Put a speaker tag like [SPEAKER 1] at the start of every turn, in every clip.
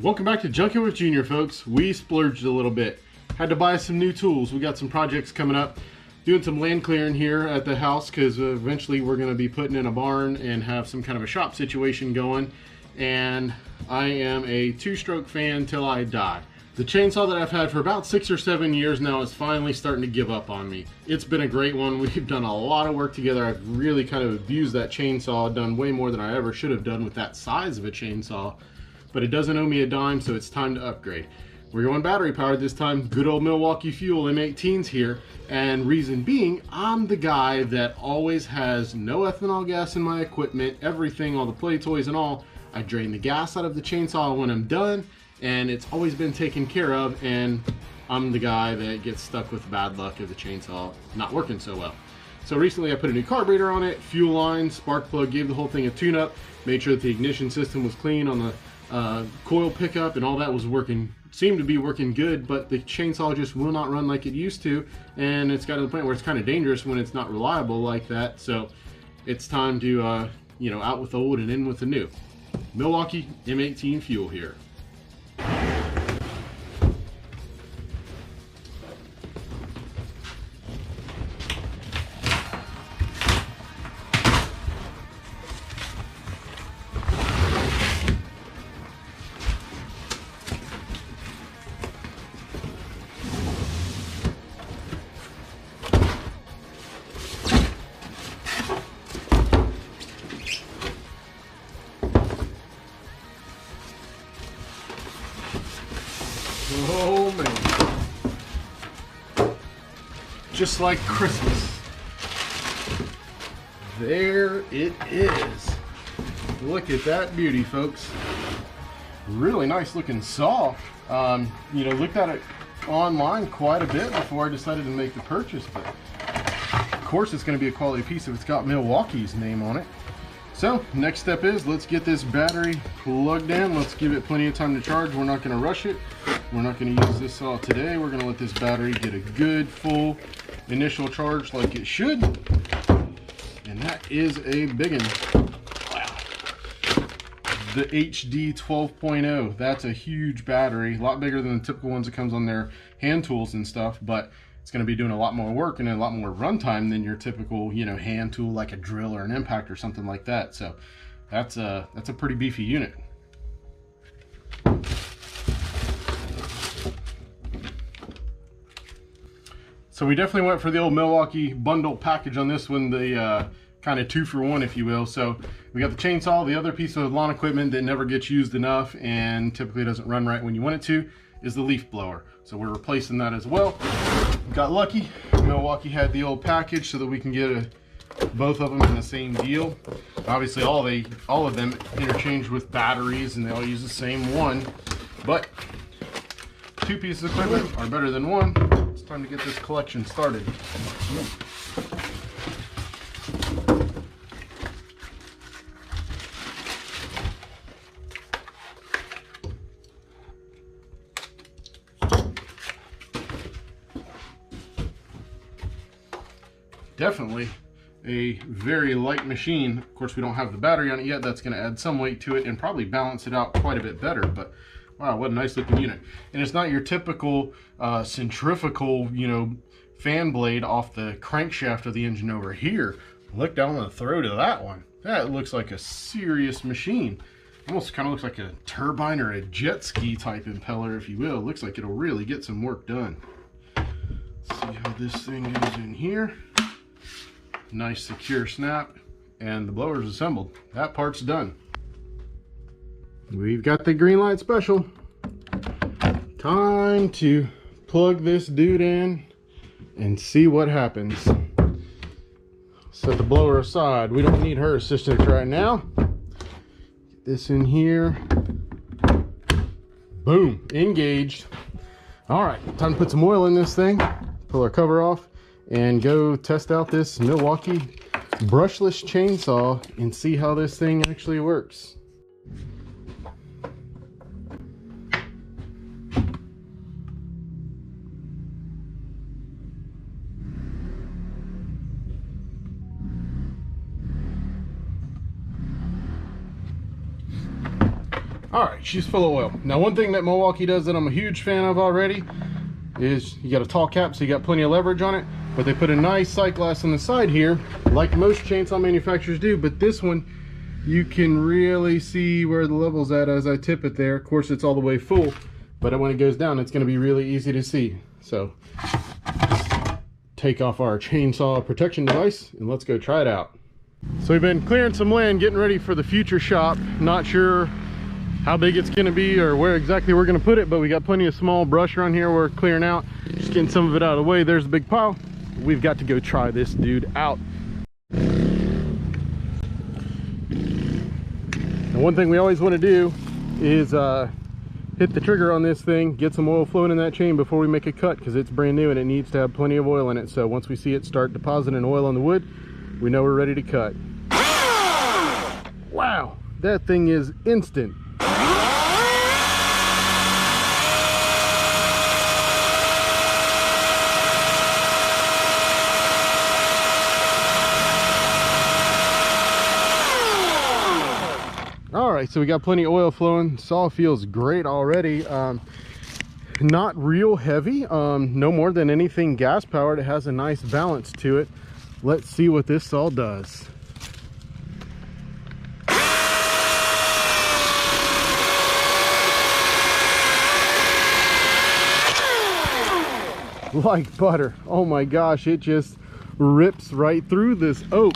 [SPEAKER 1] Welcome back to Junkin' with Junior, folks. We splurged a little bit. Had to buy some new tools. We got some projects coming up. Doing some land clearing here at the house because eventually we're going to be putting in a barn and have some kind of a shop situation going. And I am a two-stroke fan till I die. The chainsaw that I've had for about 6 or 7 years now is finally starting to give up on me. It's been a great one. We've done a lot of work together. I've really kind of abused that chainsaw, done way more than I ever should have done with that size of a chainsaw. But it doesn't owe me a dime, so it's time to upgrade. We're going battery powered this time. Good old Milwaukee fuel M18s here. And reason being, I'm the guy that always has no ethanol gas in my equipment, everything, all the play toys and all. I drain the gas out of the chainsaw when I'm done, and it's always been taken care of, and I'm the guy that gets stuck with bad luck of the chainsaw not working so well. So recently I put a new carburetor on it, fuel line, spark plug, gave the whole thing a tune-up, made sure that the ignition system was clean on the coil pickup, and all that was working, seemed to be working good, but the chainsaw just will not run like it used to, and it's got to the point where it's kind of dangerous when it's not reliable like that. So it's time to you know, out with the old and in with the new. Milwaukee M18 fuel here. Oh man, just like Christmas. There it is. Look at that beauty, folks. Really nice looking saw. You know, looked at it online quite a bit before I decided to make the purchase, but of course it's going to be a quality piece if it's got Milwaukee's name on it. So next step is, let's get this battery plugged in. Let's give it plenty of time to charge. We're not going to rush it. We're not going to use this saw today. We're going to let this battery get a good full initial charge like it should. And that is a big one. Wow. The HD 12.0. That's a huge battery. A lot bigger than the typical ones that comes on their hand tools and stuff, but it's going to be doing a lot more work and a lot more runtime than your typical, you know, hand tool like a drill or an impact or something like that. So that's a pretty beefy unit. So we definitely went for the old Milwaukee bundle package on this one, the kind of 2-for-1, if you will. So we got the chainsaw, the other piece of lawn equipment that never gets used enough and typically doesn't run right when you want it to is the leaf blower. So we're replacing that as well. Got lucky. Milwaukee had the old package so that we can get both of them in the same deal. Obviously all of them interchange with batteries and they all use the same one, but 2 pieces of equipment are better than one. It's time to get this collection started. Definitely a very light machine. Of course, we don't have the battery on it yet. That's going to add some weight to it and probably balance it out quite a bit better. But wow, what a nice looking unit. And it's not your typical centrifugal, you know, fan blade off the crankshaft of the engine over here. Look down the throat of that one. That looks like a serious machine. Almost kind of looks like a turbine or a jet ski type impeller, if you will. Looks like it'll really get some work done. Let's see how this thing goes in here. Nice secure snap, and the blower's assembled. That part's done. We've got the green light special. Time to plug this dude in and see what happens. Set the blower aside. We don't need her assistance right now. Get this in here. Boom, engaged. All right, time to put some oil in this thing. Pull our cover off and go test out this Milwaukee brushless chainsaw and see how this thing actually works. All right, she's full of oil. Now, one thing that Milwaukee does that I'm a huge fan of already is you got a tall cap, so you got plenty of leverage on it, but they put a nice sight glass on the side here, like most chainsaw manufacturers do, but this one, you can really see where the level's at as I tip it there. Of course, it's all the way full, but when it goes down, it's gonna be really easy to see. So, take off our chainsaw protection device, and let's go try it out. So we've been clearing some land, getting ready for the future shop. Not sure how big it's gonna be or where exactly we're gonna put it, but we got plenty of small brush around here we're clearing out. Just getting some of it out of the way. There's a big pile. We've got to go try this dude out. And one thing we always want to do is hit the trigger on this thing, get some oil flowing in that chain before we make a cut, because it's brand new and it needs to have plenty of oil in it. So once we see it start depositing oil on the wood, we know we're ready to cut. Wow, that thing is instant. All right, so we got plenty of oil flowing. Saw feels great already. Not real heavy, no more than anything gas powered. It has a nice balance to it. Let's see what this saw does. Like butter. Oh my gosh, it just rips right through this oak.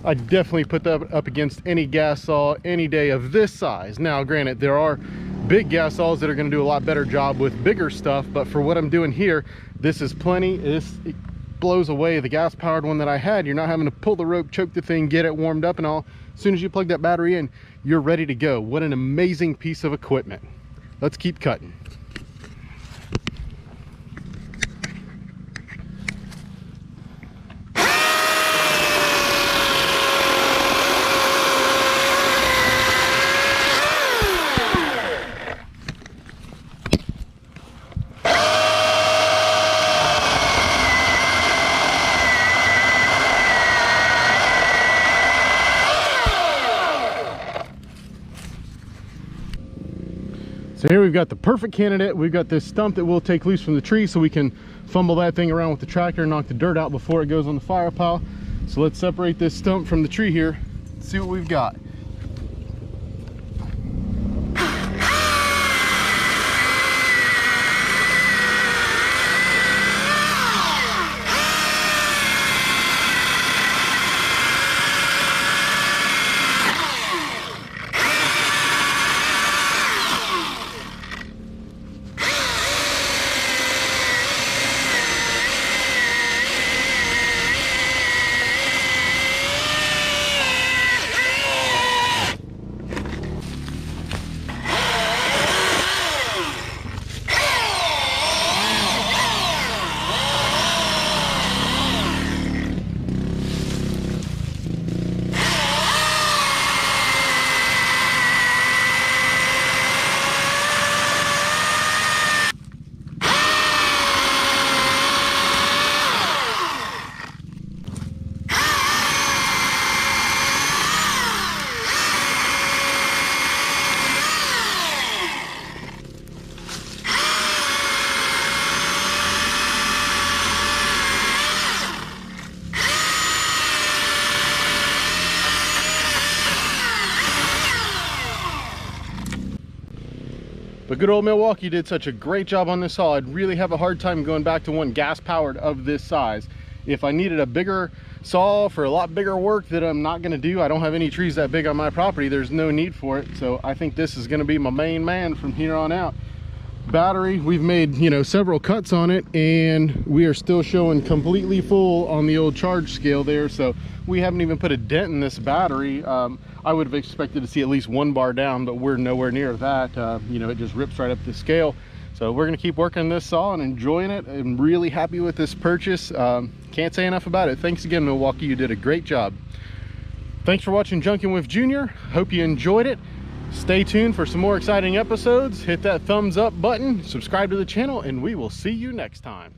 [SPEAKER 1] I definitely put that up against any gas saw any day of this size. Now, granted, there are big gas saws that are going to do a lot better job with bigger stuff, but for what I'm doing here, this is plenty. It blows away the gas powered one that I had. You're not having to pull the rope, choke the thing, get it warmed up and all. As soon as you plug that battery in, you're ready to go. What an amazing piece of equipment. Let's keep cutting. So here we've got the perfect candidate. We've got this stump that we'll take loose from the tree so we can fumble that thing around with the tractor and knock the dirt out before it goes on the fire pile. So let's separate this stump from the tree here, see what we've got. But good old Milwaukee did such a great job on this saw. I'd really have a hard time going back to one gas powered of this size. If I needed a bigger saw for a lot bigger work that I'm not gonna do, I don't have any trees that big on my property, there's no need for it. So I think this is gonna be my main man from here on out. Battery, we've made, you know, several cuts on it and we are still showing completely full on the old charge scale there. So we haven't even put a dent in this battery. I would have expected to see at least one bar down, but we're nowhere near that. You know, it just rips right up the scale. So we're gonna keep working this saw and enjoying it. I'm really happy with this purchase. Can't say enough about it. Thanks again, Milwaukee, you did a great job. Thanks for watching Junkin' with Junior. Hope you enjoyed it. Stay tuned for some more exciting episodes. Hit that thumbs up button, subscribe to the channel, and we will see you next time.